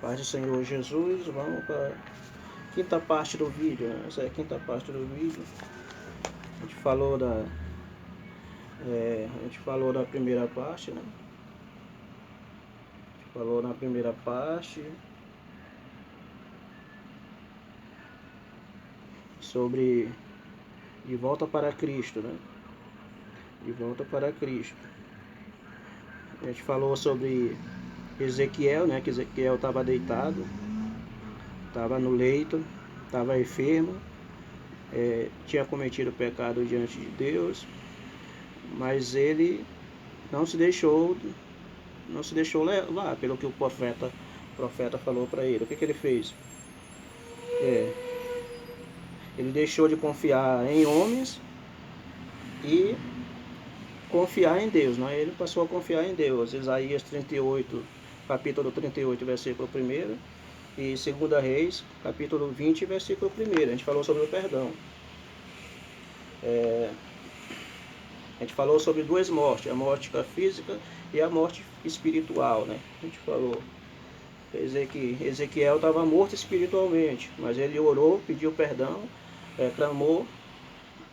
Paz do Senhor Jesus. Vamos para a quinta parte do vídeo, né? Essa é a quinta parte do vídeo. A gente falou da primeira parte, né? A gente falou na primeira parte sobre de volta para Cristo, né? De volta para Cristo. A gente falou sobre Ezequiel, né? Que Ezequiel estava deitado, estava no leito, estava enfermo, tinha cometido pecado diante de Deus, mas ele não se deixou levar pelo que o profeta falou para ele. O que ele fez? Ele deixou de confiar em homens e confiar em Deus, né? Ele passou a confiar em Deus. Isaías 38, capítulo 38, versículo 1, e 2 Reis, capítulo 20, versículo 1. A gente falou sobre o perdão. A gente falou sobre duas mortes, a morte física e a morte espiritual, né? A gente falou. Quer dizer que Ezequiel estava morto espiritualmente, mas ele orou, pediu perdão, clamou,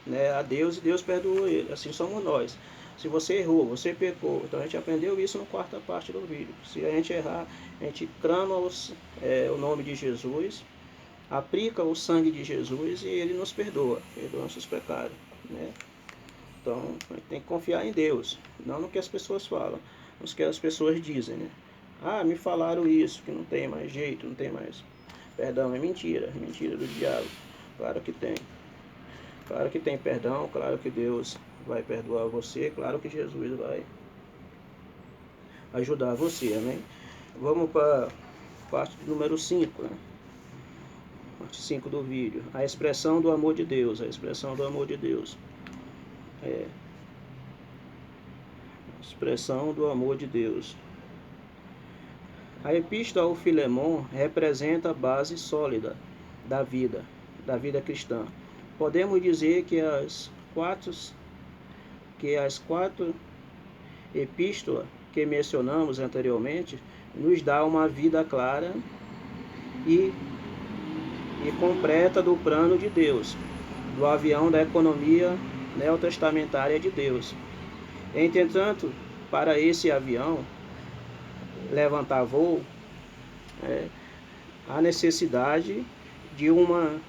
né, a Deus, e Deus perdoou ele. Assim somos nós. Se você errou, você pecou. Então a gente aprendeu isso na quarta parte do vídeo. Se a gente errar, a gente clama o nome de Jesus, aplica o sangue de Jesus e ele nos perdoa nossos pecados, né? Então a gente tem que confiar em Deus, não no que as pessoas falam, no que as pessoas dizem, né? Ah, me falaram isso, que não tem mais jeito, não tem mais perdão. É mentira do diabo. Claro que tem. Claro que tem perdão, claro que Deus vai perdoar você, claro que Jesus vai ajudar você, amém? Vamos para a parte número 5, né? Parte 5 do vídeo. A expressão do amor de Deus, a expressão do amor de Deus. Expressão do amor de Deus. A epístola ao Filemon representa a base sólida da vida cristã. Podemos dizer que as quatro epístolas que mencionamos anteriormente nos dá uma vida clara e completa do plano de Deus, do avião da economia neotestamentária de Deus. Entretanto, para esse avião levantar voo, há necessidade de uma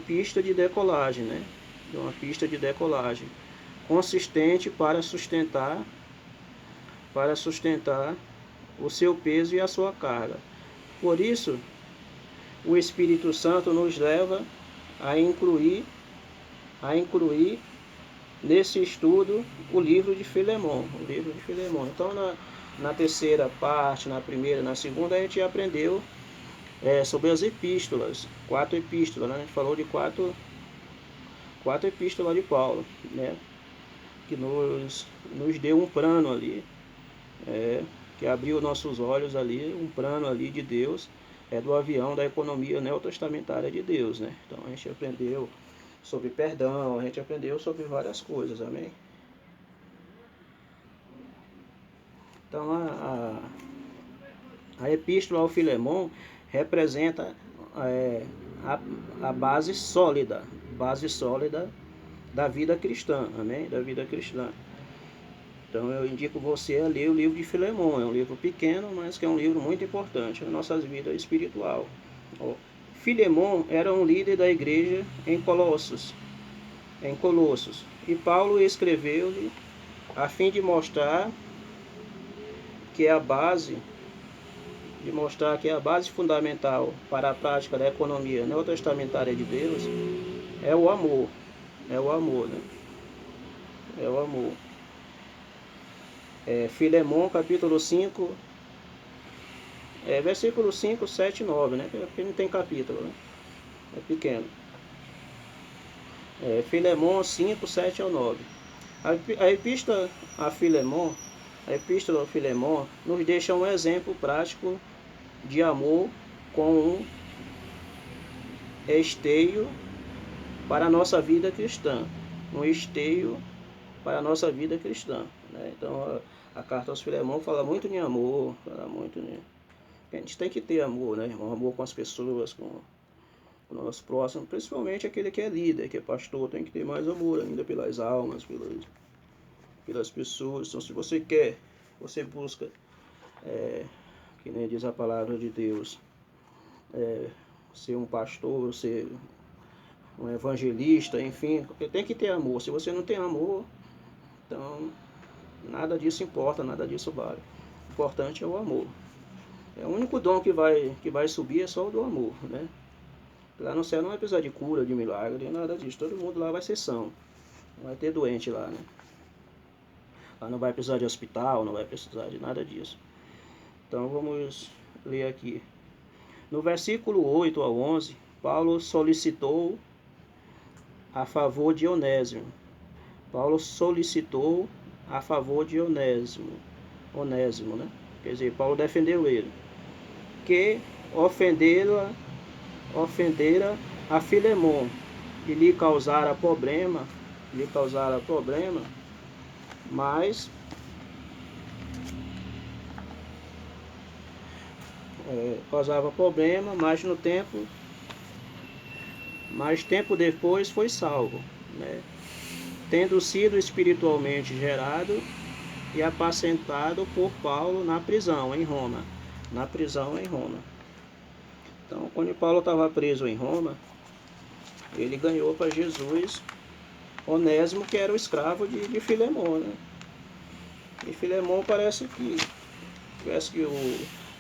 pista de decolagem, né? De uma pista de decolagem consistente para sustentar o seu peso e a sua carga. Por isso, o Espírito Santo nos leva a incluir nesse estudo o livro de Filemon. Então, na terceira parte, na primeira, na segunda, a gente aprendeu sobre as epístolas, 4 epístolas, né? A gente falou de quatro epístolas de Paulo, né? Que nos deu um plano ali, que abriu nossos olhos ali, um plano ali de Deus, do avião da economia neotestamentária de Deus, né? Então a gente aprendeu sobre perdão, a gente aprendeu sobre várias coisas, amém? Então a epístola ao Filemon representa a base sólida da vida cristã, amém? Da vida cristã. Então eu indico você a ler o livro de Filemon. É um livro pequeno, mas que é um livro muito importante na nossa vida espiritual. Filemon era um líder da igreja em Colossos. E Paulo escreveu-lhe a fim de mostrar que a base fundamental para a prática da economia neotestamentária de Deus é o amor. Né? É o amor. Filemon, capítulo 5, versículo 5, 7 e 9, né? Porque não tem capítulo, né? É pequeno. Filemon 5, 7 ao 9. A epístola a Filemon nos deixa um exemplo prático de amor com um esteio para a nossa vida cristã. Né? Então a carta aos Filemon fala muito em amor, fala muito A gente tem que ter amor, né, irmão? Amor com as pessoas, com o nosso próximo, principalmente aquele que é líder, que é pastor, tem que ter mais amor ainda pelas almas, pelas pessoas. Então, se você quer, você busca, que nem diz a palavra de Deus, ser um pastor, ser um evangelista, enfim, porque tem que ter amor. Se você não tem amor, então nada disso importa, nada disso vale. O importante é o amor. É o único dom que vai subir é só o do amor, né? Lá no céu não vai precisar de cura, de milagre, nada disso. Todo mundo lá vai ser são. Não vai ter doente lá, né? Lá não vai precisar de hospital, não vai precisar de nada disso. Então vamos ler aqui. No versículo 8 a 11, Paulo solicitou a favor de Onésimo. Paulo solicitou a favor de Onésimo, né? Quer dizer, Paulo defendeu ele, que ofendera a Filemon e lhe causara problema, mas causava problema, mas mais tempo depois foi salvo, né? Tendo sido espiritualmente gerado e apacentado por Paulo na prisão em Roma. Então, quando Paulo estava preso em Roma, ele ganhou para Jesus Onésimo, que era o escravo de Filemon, né? E Filemon parece que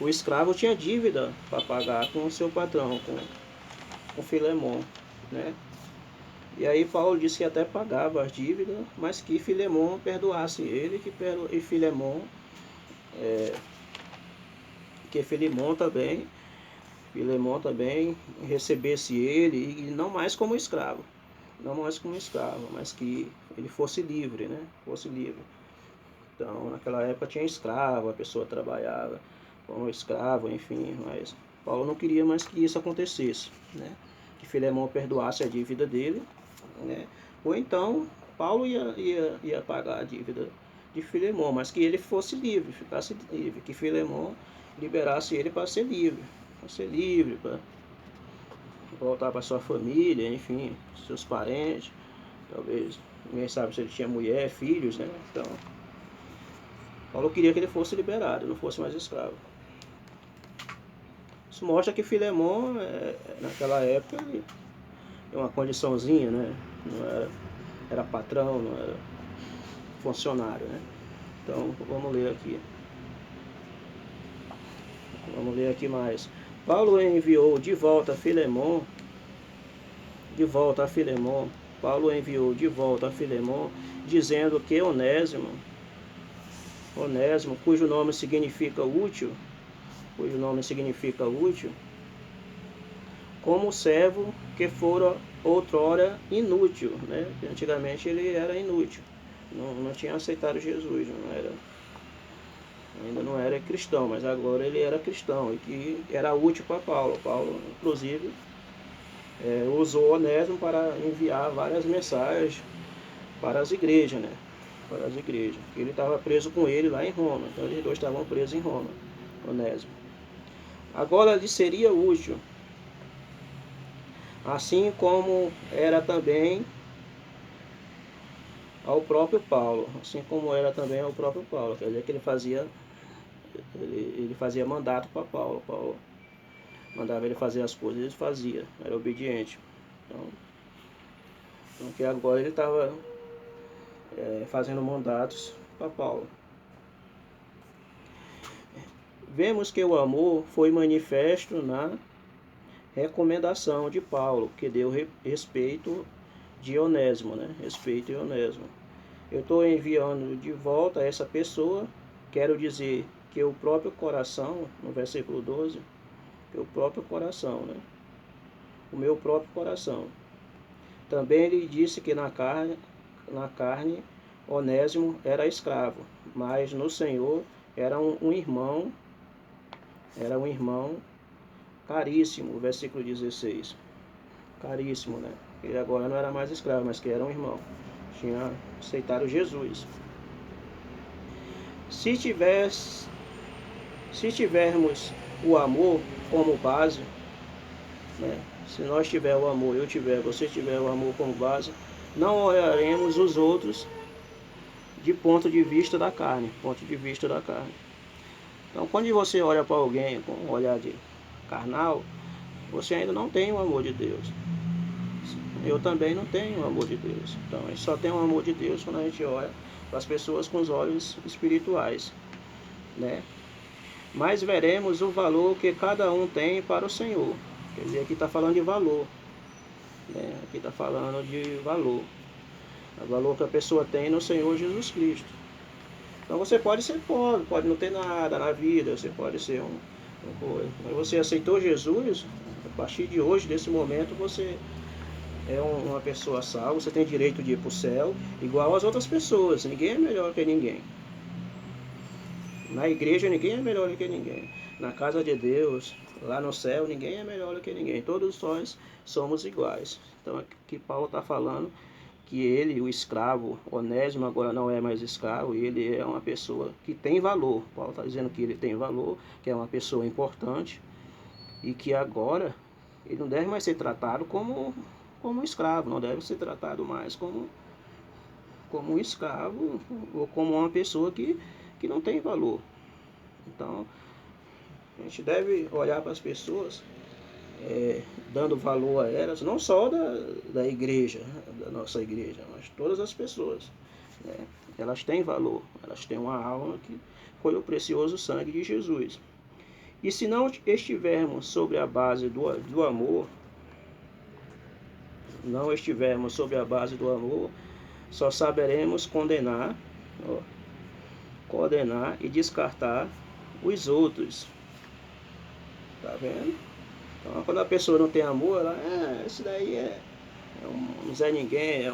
o escravo tinha dívida para pagar com o seu patrão, com Filemon, né? E aí Paulo disse que até pagava as dívidas, mas que Filemon perdoasse ele, e Filemon, que Filemon também recebesse ele, e não mais como escravo, mas que ele fosse livre, né? Então, naquela época tinha escravo, a pessoa trabalhava como escravo, enfim, mas Paulo não queria mais que isso acontecesse, né? Que Filemon perdoasse a dívida dele, né? Ou então Paulo ia pagar a dívida de Filemon, mas que ele fosse livre, ficasse livre, que Filemon liberasse ele para ser livre, para voltar para sua família, enfim, seus parentes, talvez, ninguém sabe se ele tinha mulher, filhos, né? Então, Paulo queria que ele fosse liberado, não fosse mais escravo. Isso mostra que Filemon, naquela época, ele tinha uma condiçãozinha, né? Não era patrão, não era funcionário, né? Então, vamos ler aqui mais. Paulo enviou de volta a Filemon, dizendo que Onésimo, cujo nome significa útil, como servo que fora outrora inútil, né? Antigamente ele era inútil, não tinha aceitado Jesus, ainda não era cristão, mas agora ele era cristão e que era útil para Paulo. Paulo, inclusive, usou Onésimo para enviar várias mensagens para as igrejas, né? Ele estava preso com ele lá em Roma, então eles dois estavam presos em Roma, Onésimo. Agora lhe seria útil, assim como era também ao próprio Paulo, quer dizer que ele fazia mandato para Paulo. Paulo mandava ele fazer as coisas, ele fazia, era obediente. Então que agora ele estava fazendo mandatos para Paulo. Vemos que o amor foi manifesto na recomendação de Paulo, que deu respeito de Onésimo, né? Eu estou enviando de volta essa pessoa, quero dizer que o próprio coração, no versículo 12, que o próprio coração, né? O meu próprio coração. Também ele disse que na carne Onésimo era escravo, mas no Senhor era um irmão caríssimo, versículo 16. Caríssimo, né? Ele agora não era mais escravo, mas que era um irmão. Tinha aceitado Jesus. Se tivermos o amor como base, né? Se nós tiver o amor, eu tiver, você tiver o amor como base, não olharemos os outros de ponto de vista da carne, ponto de vista da carne. Então, quando você olha para alguém com um olhar de carnal, você ainda não tem o amor de Deus. Eu também não tenho o amor de Deus. Então, a gente só tem o amor de Deus quando a gente olha para as pessoas com os olhos espirituais, né? Mas veremos o valor que cada um tem para o Senhor. Quer dizer, aqui está falando de valor, né? Aqui está falando de valor. O valor que a pessoa tem no Senhor Jesus Cristo. Então você pode ser pobre, pode não ter nada na vida, você pode ser mas você aceitou Jesus, a partir de hoje, desse momento, você é uma pessoa salva, você tem direito de ir para o céu, igual às outras pessoas. Ninguém é melhor que ninguém. Na igreja ninguém é melhor do que ninguém. Na casa de Deus, lá no céu, ninguém é melhor do que ninguém. Todos nós somos iguais. Então aqui Paulo está falando que ele, o escravo, Onésimo agora não é mais escravo, ele é uma pessoa que tem valor. Paulo está dizendo que ele tem valor, que é uma pessoa importante e que agora ele não deve mais ser tratado como um escravo, não deve ser tratado mais como um escravo ou como uma pessoa que não tem valor. Então, a gente deve olhar para as pessoas, dando valor a elas, não só da igreja, da nossa igreja, mas todas as pessoas, né? Elas têm valor, elas têm uma alma que foi o precioso sangue de Jesus. E se não estivermos sobre a base do amor, não estivermos sobre a base do amor, só saberemos condenar e descartar os outros. Tá vendo? Então, quando a pessoa não tem amor, ela, esse daí é um Zé Ninguém,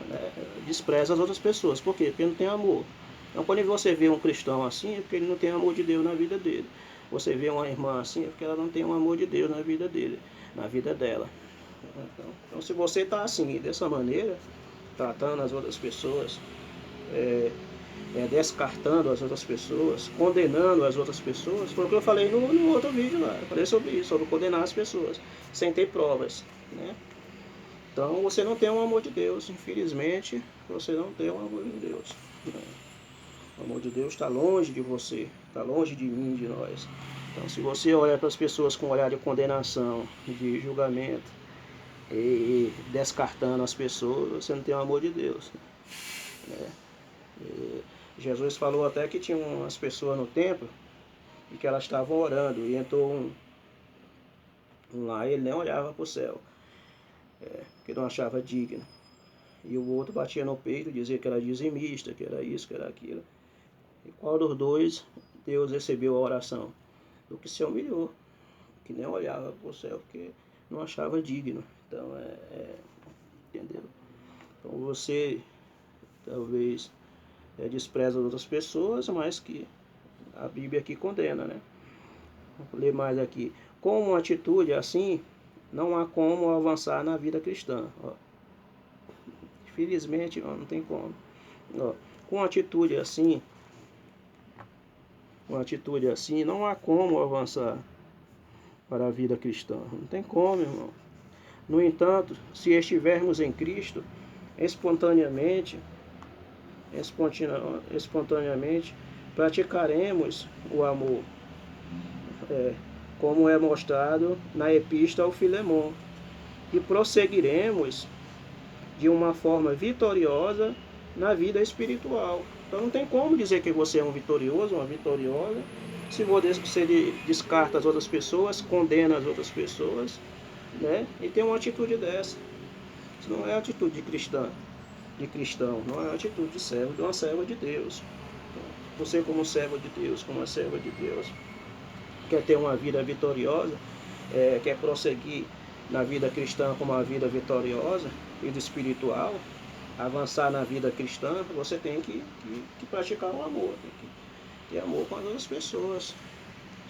né, despreza as outras pessoas. Por quê? Porque não tem amor. Então, quando você vê um cristão assim, é porque ele não tem amor de Deus na vida dele. Você vê uma irmã assim, é porque ela não tem um amor de Deus na vida dele, na vida dela. Então se você está assim, dessa maneira, tratando as outras pessoas, descartando as outras pessoas, condenando as outras pessoas, foi o que eu falei no outro vídeo lá. Eu falei sobre isso, sobre condenar as pessoas, sem ter provas, né? Então você não tem o amor de Deus, infelizmente, você não tem o amor de Deus, né? O amor de Deus está longe de você, está longe de mim, de nós. Então se você olha para as pessoas com um olhar de condenação, de julgamento, e descartando as pessoas, você não tem o amor de Deus, né? Jesus falou até que tinha umas pessoas no templo e que elas estavam orando, e entrou um lá e ele nem olhava para o céu, porque não achava digno. E o outro batia no peito, dizia que era dizimista, que era isso, que era aquilo. E qual dos dois Deus recebeu a oração? Do que se humilhou, que nem olhava para o céu, porque não achava digno. Então, entendeu? Então você talvez despreza outras pessoas, mas que a Bíblia aqui condena, né? Vou ler mais aqui. Com uma atitude assim, não há como avançar na vida cristã. Infelizmente, não tem como. Com uma atitude assim, não há como avançar para a vida cristã. Não tem como, irmão. No entanto, se estivermos em Cristo, espontaneamente praticaremos o amor, como é mostrado na Epístola ao Filemon, e prosseguiremos de uma forma vitoriosa na vida espiritual. Então não tem como dizer que você é um vitorioso, uma vitoriosa, se você descarta as outras pessoas, condena as outras pessoas, né? E tem uma atitude dessa. Isso não é atitude de cristão, não é atitude de servo, de uma serva de Deus. Você como servo de Deus, como uma serva de Deus, quer ter uma vida vitoriosa, quer prosseguir na vida cristã como uma vida vitoriosa, vida espiritual, avançar na vida cristã, você tem que praticar o amor, tem que ter amor com as outras pessoas,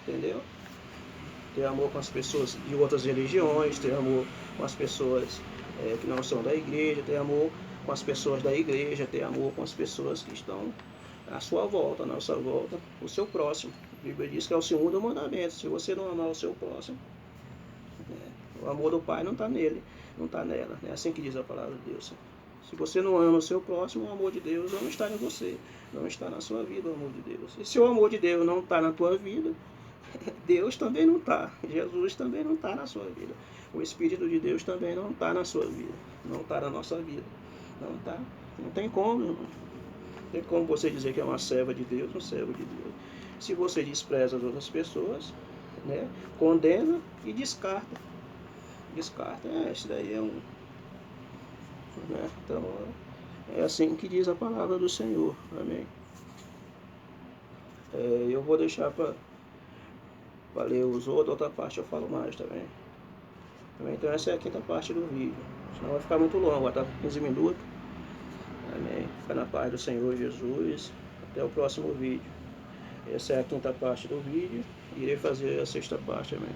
entendeu? Ter amor com as pessoas de outras religiões, ter amor com as pessoas que não são da igreja, ter amor com as pessoas da igreja, ter amor com as pessoas que estão à sua volta, à nossa volta, o seu próximo. A Bíblia diz que é o segundo mandamento. Se você não amar o seu próximo, né, o amor do Pai não está nele, não está nela. É assim que diz a palavra de Deus. Se você não ama o seu próximo, o amor de Deus não está em você, não está na sua vida o amor de Deus. E se o amor de Deus não está na tua vida, Deus também não está. Jesus também não está na sua vida. O Espírito de Deus também não está na sua vida. Não está na nossa vida. Não está. Não tem como, irmão. Não tem como você dizer que é uma serva de Deus, um servo de Deus. Se você despreza as outras pessoas, né, condena e descarta. Descarta. Isso daí é um... Né? Então, é assim que diz a palavra do Senhor. Amém. Eu vou deixar para ler os outros, outra parte eu falo mais também. Então essa é a quinta parte do vídeo. Senão vai ficar muito longo, vai estar 15 minutos. Amém. Fica na paz do Senhor Jesus. Até o próximo vídeo. Essa é a quinta parte do vídeo. Irei fazer a sexta parte, amém.